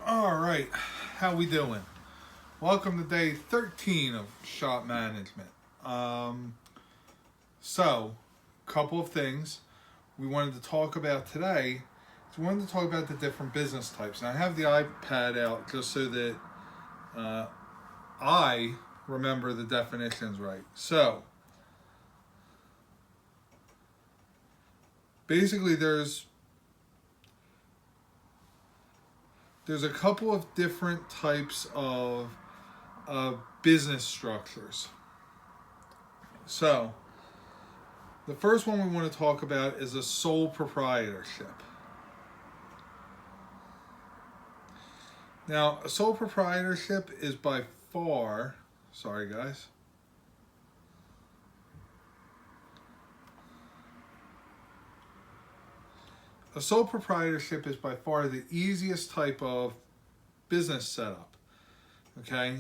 All right, how we doing? Welcome to day 13 of Shop Management. Um, so, couple of things we wanted to talk about today. We wanted to talk about the different business types. And I have the iPad out just so that uh, I remember the definitions right. So, basically, there's a couple of different types of business structures. So, the first one we want to talk about is a sole proprietorship. Now, a sole proprietorship is by far, sorry guys, a sole proprietorship is by far the easiest type of business setup. Okay,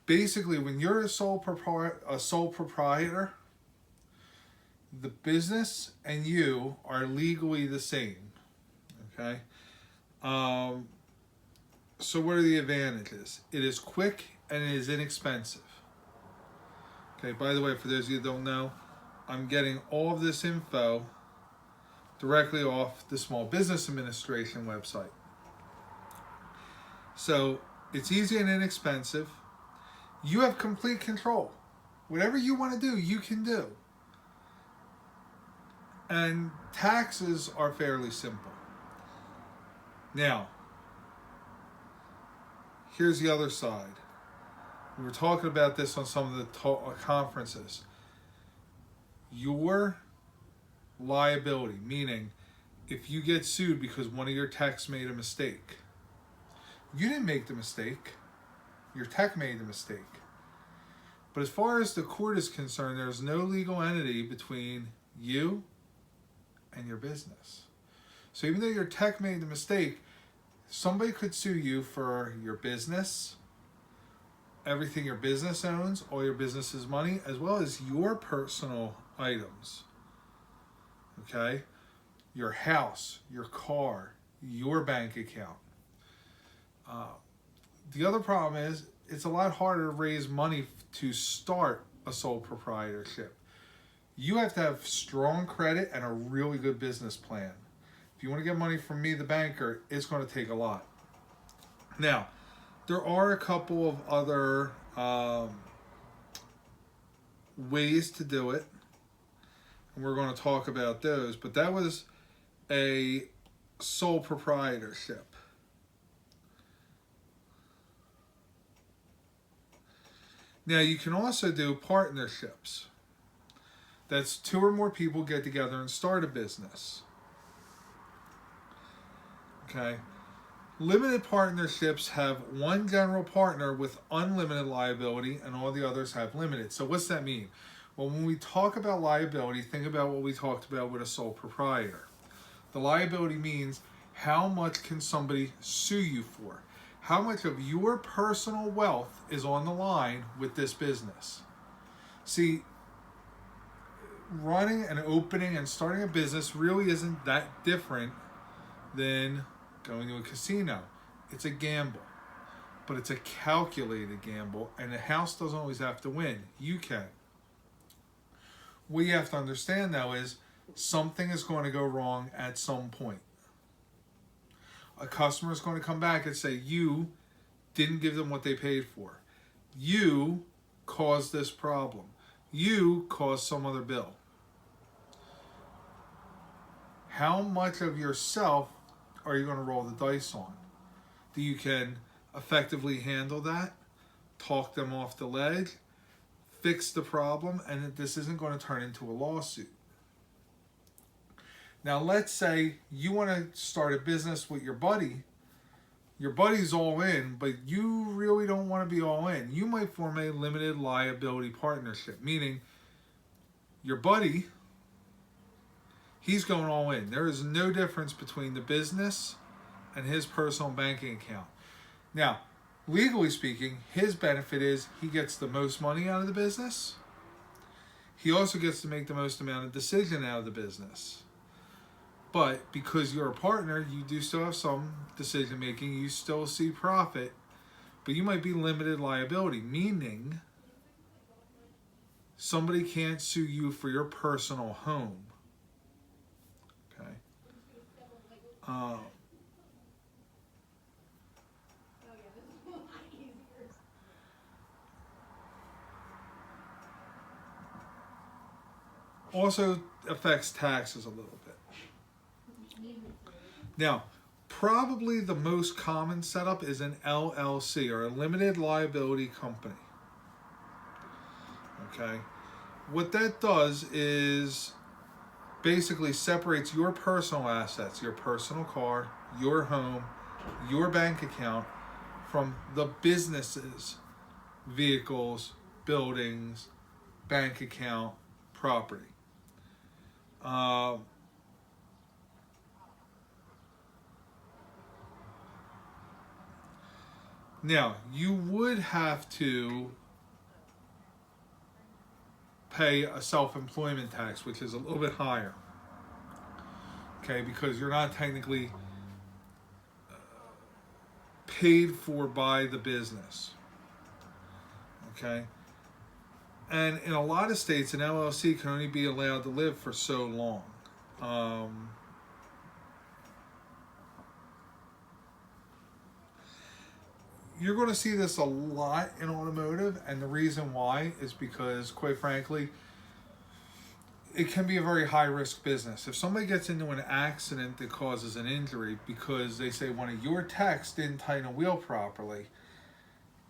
basically, when you're a sole proprietor, the business and you are legally the same. Okay, um, so what are the advantages? It is quick and it is inexpensive. Okay, by the way, for those of you who don't know, I'm getting all of this info directly off the Small Business Administration website. So it's easy and inexpensive. You have complete control. Whatever you want to do, you can do. And taxes are fairly simple. Now, here's the other side. We were talking about this on some of the conferences. Your liability, meaning if you get sued because one of your techs made a mistake, you didn't make the mistake, your tech made the mistake. But as far as the court is concerned, there's no legal entity between you and your business. So even though your tech made the mistake, somebody could sue you for your business, everything your business owns, all your business's money, as well as your personal items. Okay? Your house, your car, your bank account. The other problem is it's a lot harder to raise money to start a sole proprietorship. You have to have strong credit and a really good business plan. If you want to get money from me, the banker, it's going to take a lot. Now, there are a couple of other ways to do it, and we're going to talk about those, but that was a sole proprietorship. Now, you can also do partnerships. That's two or more people get together and start a business. Okay. Limited partnerships have one general partner with unlimited liability and all the others have limited. So what's that mean? Well, when we talk about liability, think about what we talked about with a sole proprietor. The liability means how much can somebody sue you for? How much of your personal wealth is on the line with this business? See, running and opening and starting a business really isn't that different than going to a casino. It's a gamble, but it's a calculated gamble, and the house doesn't always have to win. You can. What you have to understand, though, is something is going to go wrong at some point. A customer is going to come back and say, you didn't give them what they paid for. You caused this problem. You caused some other bill. How much of yourself are you going to roll the dice on? That you can effectively handle that, talk them off the ledge, fix the problem, and that this isn't going to turn into a lawsuit. Now, let's say you want to start a business with your buddy. Your buddy's all in, but you really don't want to be all in. You might form a limited liability partnership, meaning your buddy, he's going all in. There is no difference between the business and his personal banking account. Now, legally speaking, his benefit is he gets the most money out of the business. He also gets to make the most amount of decision out of the business. But because you're a partner, you do still have some decision making. You still see profit, but you might be limited liability, meaning somebody can't sue you for your personal home. Okay. Also affects taxes a little bit. Now, probably the most common setup is an LLC, or a limited liability company. Okay. What that does is basically separates your personal assets, your personal car, your home, your bank account, from the businesses, vehicles, buildings, bank account, property. Now, you would have to pay a self-employment tax, which is a little bit higher. Okay, because you're not technically paid for by the business. Okay? And in a lot of states, an LLC can only be allowed to live for so long. You're going to see this a lot in automotive, and the reason why is because, quite frankly, it can be a very high-risk business. If somebody gets into an accident that causes an injury because they say one of your techs didn't tighten a wheel properly,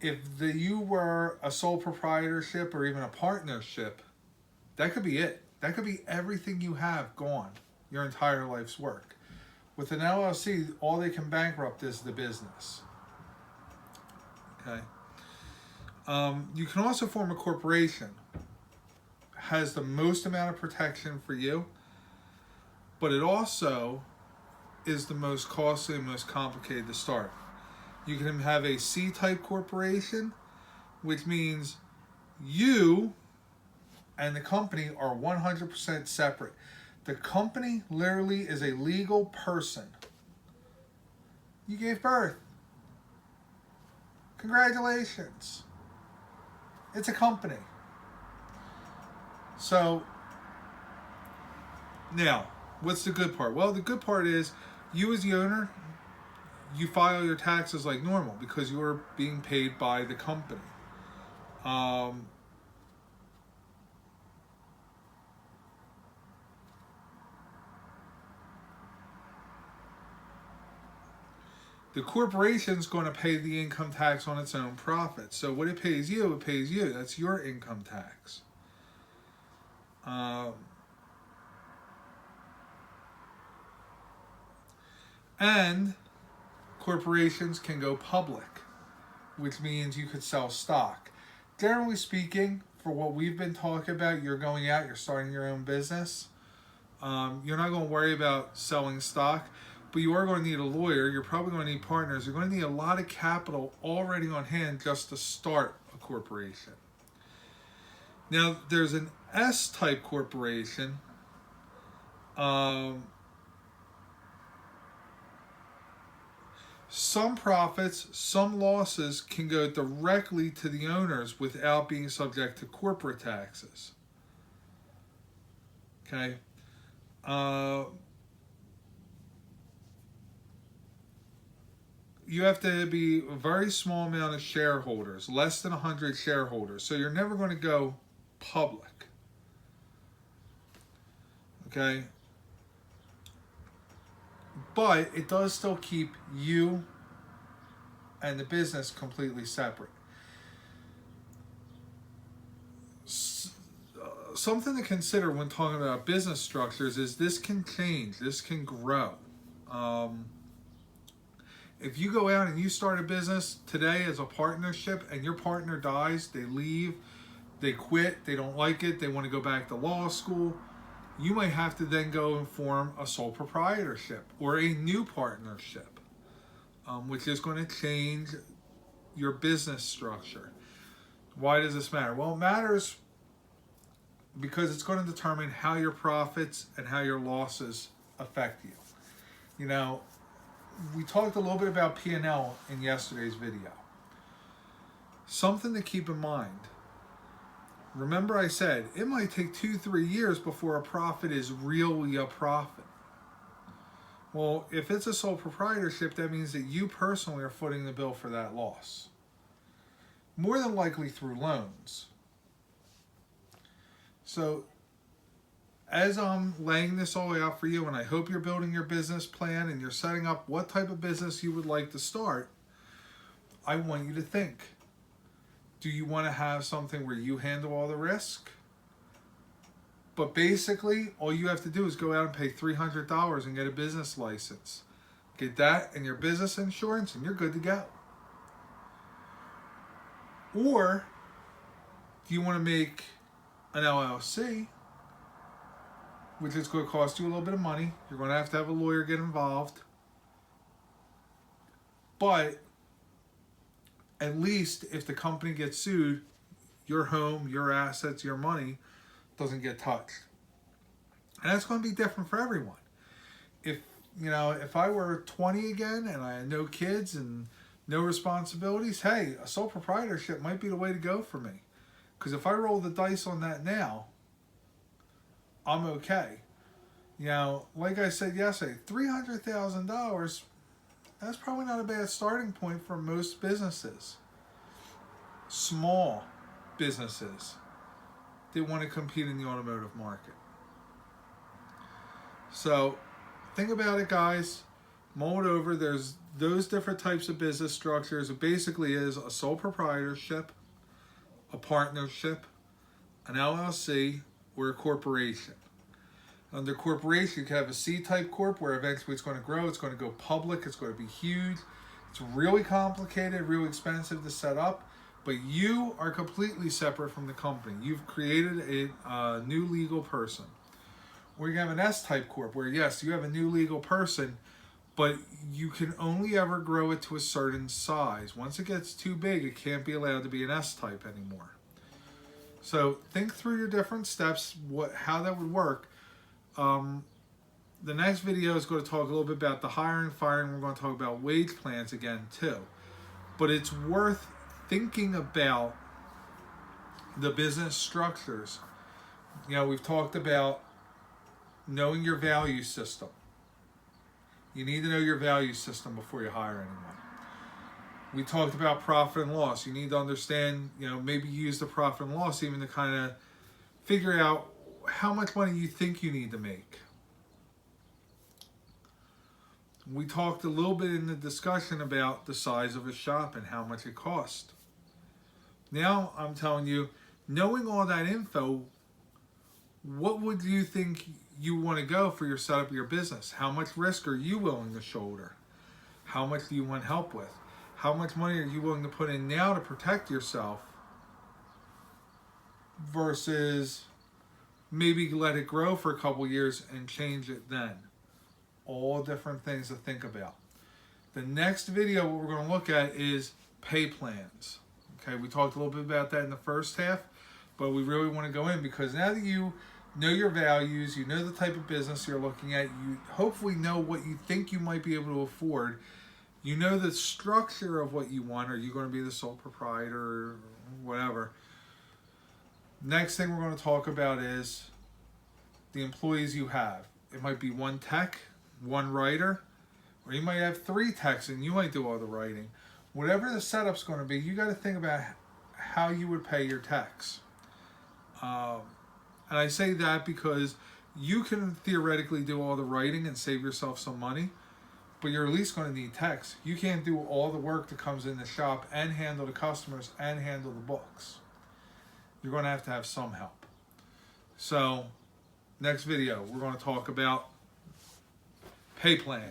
if you were a sole proprietorship or even a partnership, that could be it. That could be everything you have gone, your entire life's work. With an LLC, all they can bankrupt is the business. Okay. You can also form a corporation. Has the most amount of protection for you, but it also is the most costly and most complicated to start. You can have a C-type corporation, which means you and the company are 100% separate. The company literally is a legal person. You gave birth. Congratulations. It's a company. So, now, what's the good part? Well, the good part is you as the owner, you file your taxes like normal because you're being paid by the company. The corporation's going to pay the income tax on its own profit. So what it pays you, it pays you. That's your income tax. And corporations can go public, which means you could sell stock. Generally speaking, for what we've been talking about, you're going out, you're starting your own business. You're not going to worry about selling stock, but you are going to need a lawyer. You're probably going to need partners. You're going to need a lot of capital already on hand just to start a corporation. Now, there's an S-type corporation. Some profits, some losses can go directly to the owners without being subject to corporate taxes. Okay. You have to be a very small amount of shareholders, less than 100 shareholders. So you're never going to go public. Okay. But it does still keep you and the business completely separate. Something to consider when talking about business structures is this can change, this can grow. If you go out and you start a business today as a partnership and your partner dies, they leave, they quit, they don't like it, they want to go back to law school, you might have to then go and form a sole proprietorship or a new partnership, which is going to change your business structure. Why does this matter? Well, it matters because it's going to determine how your profits and how your losses affect you. You know, we talked a little bit about P&L in yesterday's video. Something to keep in mind. Remember I said, it might take 2-3 years before a profit is really a profit. Well, if it's a sole proprietorship, that means that you personally are footing the bill for that loss. More than likely through loans. So, as I'm laying this all out for you, and I hope you're building your business plan and you're setting up what type of business you would like to start, I want you to think. Do you want to have something where you handle all the risk? But basically, all you have to do is go out and pay $300 and get a business license. Get that and your business insurance and you're good to go. Or, do you want to make an LLC, which is going to cost you a little bit of money. You're going to have a lawyer get involved. But at least if the company gets sued, your home, your assets, your money doesn't get touched. And that's going to be different for everyone. If I were 20 again and I had no kids and no responsibilities, hey, a sole proprietorship might be the way to go for me. Because if I roll the dice on that now, I'm okay. Like I said yesterday, $300,000, that's probably not a bad starting point for most businesses. Small businesses that want to compete in the automotive market. So, think about it, guys. Mull it over. There's those different types of business structures. It basically is a sole proprietorship, a partnership, an LLC, or a corporation. Under corporation, you can have a C-type corp where eventually it's going to grow, it's going to go public, it's going to be huge. It's really complicated, really expensive to set up, but you are completely separate from the company. You've created a new legal person. Or you can have an S-type corp where, yes, you have a new legal person, but you can only ever grow it to a certain size. Once it gets too big, it can't be allowed to be an S-type anymore. So think through your different steps, how that would work. The next video is going to talk a little bit about the hiring, firing. We're going to talk about wage plans again too. But it's worth thinking about the business structures. We've talked about knowing your value system. You need to know your value system before you hire anyone. We talked about profit and loss. You need to understand, maybe use the profit and loss even to kind of figure out how much money you think you need to make. We talked a little bit in the discussion about the size of a shop and how much it costs. Now I'm telling you, knowing all that info, what would you think you want to go for your setup of your business? How much risk are you willing to shoulder? How much do you want help with? How much money are you willing to put in now to protect yourself versus maybe let it grow for a couple years and change it then? All different things to think about. The next video, what we're going to look at is pay plans. Okay, we talked a little bit about that in the first half, but we really want to go in because now that you know your values, you know the type of business you're looking at, you hopefully know what you think you might be able to afford, you know the structure of what you want. Are you going to be the sole proprietor or whatever? Next thing we're going to talk about is the employees you have. It might be one tech, one writer, or you might have 3 techs and you might do all the writing. Whatever the setup's going to be, you got to think about how you would pay your techs. And I say that because you can theoretically do all the writing and save yourself some money, but you're at least going to need techs. You can't do all the work that comes in the shop and handle the customers and handle the books. You're going to have some help. So, next video, we're going to talk about pay plan.